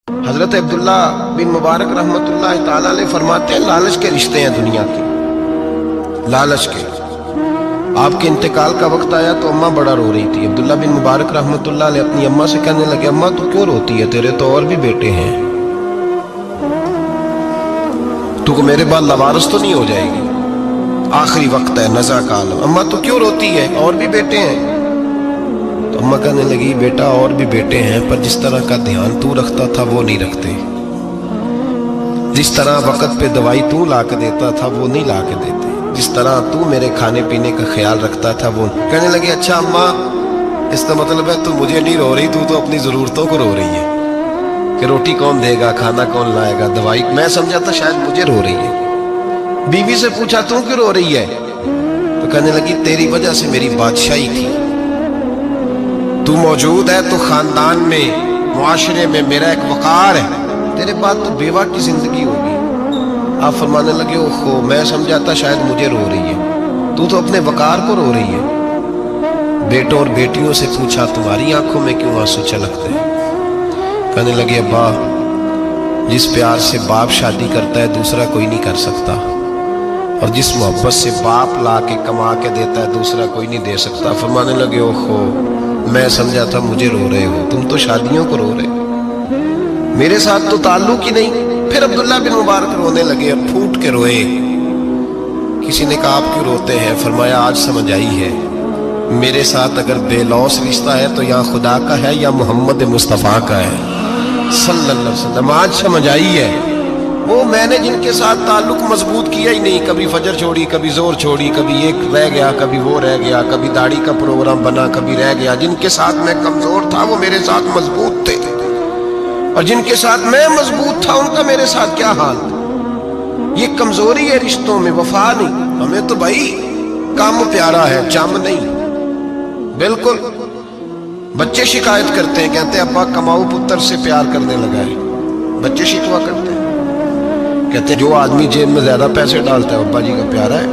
حضرت عبداللہ بن مبارک رحمۃ اللہ تعالیٰ علیہ فرماتے ہیں لالچ کے رشتے ہیں دنیا کے، لالچ کے۔ آپ کے انتقال کا وقت آیا تو اماں بڑا رو رہی تھی۔ عبداللہ بن مبارک رحمۃ اللہ علیہ اپنی اماں سے کہنے لگے، اماں تو کیوں روتی ہے، تیرے تو اور بھی بیٹے ہیں، تو کو میرے بعد لوارث تو نہیں ہو جائے گی، آخری وقت ہے، نزع کا عالم، اماں تو کیوں روتی ہے، اور بھی بیٹے ہیں؟ تو اماں کہنے لگی، بیٹا اور بھی بیٹے ہیں، پر جس طرح کا دھیان تو رکھتا تھا وہ نہیں رکھتے، جس طرح وقت پہ دوائی تو لا کے دیتا تھا وہ نہیں لا کے دیتے، جس طرح تو میرے کھانے پینے کا خیال رکھتا تھا وہ۔ کہنے لگے، اچھا اماں، اس کا مطلب ہے تو مجھے نہیں رو رہی، تو اپنی ضرورتوں کو رو رہی ہے کہ روٹی کون دے گا، کھانا کون لائے گا، دوائی۔ میں سمجھا تھا شاید مجھے رو رہی ہے۔ بیوی سے پوچھا، تو کیوں رو رہی ہے؟ تو کہنے لگی، تیری وجہ سے میری بادشاہی تھی، تو موجود ہے تو خاندان میں، معاشرے میں میرا ایک وقار ہے، تیرے بعد تو بیوہ کی زندگی ہوگی۔ آپ فرمانے لگے، اوہو، میں سمجھا تھا شاید مجھے رو رہی ہے، تو اپنے وقار کو رو رہی ہے۔ بیٹوں اور بیٹیوں سے پوچھا، تمہاری آنکھوں میں کیوں آنسو چھلکتے ہیں؟ کہنے لگے، ابا، جس پیار سے باپ شادی کرتا ہے دوسرا کوئی نہیں کر سکتا، اور جس محبت سے باپ لا کے کما کے دیتا ہے دوسرا کوئی نہیں دے سکتا۔ فرمانے لگے، اوہو، میں سمجھا تھا مجھے رو رہے ہو، تم تو شادیوں کو رو رہے، میرے ساتھ تو تعلق ہی نہیں۔ پھر عبداللہ بن مبارک رونے لگے، اب پھوٹ کے روئے۔ کسی نے کہا، آپ کیوں روتے ہیں؟ فرمایا، آج سمجھ آئی ہے، میرے ساتھ اگر بے لوث رشتہ ہے تو یا خدا کا ہے یا محمد مصطفیٰ کا ہے صلی اللہ علیہ وسلم۔ آج سمجھ آئی ہے، وہ میں نے جن کے ساتھ تعلق مضبوط کیا ہی نہیں، کبھی فجر چھوڑی، کبھی زور چھوڑی، کبھی ایک رہ گیا، کبھی وہ رہ گیا، کبھی داڑھی کا پروگرام بنا، کبھی رہ گیا، جن کے ساتھ میں کمزور تھا وہ میرے ساتھ مضبوط تھے، اور جن کے ساتھ میں مضبوط تھا ان کا میرے ساتھ کیا حال تھا۔ یہ کمزوری ہے رشتوں میں، وفا نہیں۔ ہمیں تو بھائی کام پیارا ہے، چم نہیں۔ بالکل، بچے شکایت کرتے ہیں، کہتے ہیں ابا کماؤ پتر سے پیار کرنے لگا ہے، بچے شکوا کرتے ہیں، کہتے ہیں جو آدمی جیب میں زیادہ پیسے ڈالتا ہے ابا جی کا پیارا ہے۔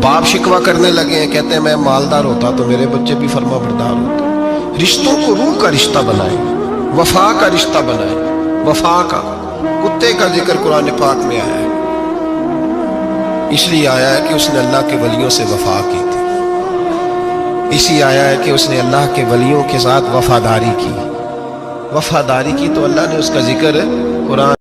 باپ شکوا کرنے لگے ہیں، کہتے ہیں میں مالدار ہوتا تو میرے بچے بھی فرما بردار ہوتے۔ رشتوں کو روح کا رشتہ بنائیں، وفا کا رشتہ بنائیں، وفا کا۔ کتے کا ذکر قرآن پاک میں آیا ہے، اس لیے آیا ہے کہ اس نے اللہ کے ولیوں سے وفا کی تھی، اسی آیا ہے کہ اس نے اللہ کے ولیوں کے ساتھ وفاداری کی، وفاداری کی تو اللہ نے اس کا ذکر قرآن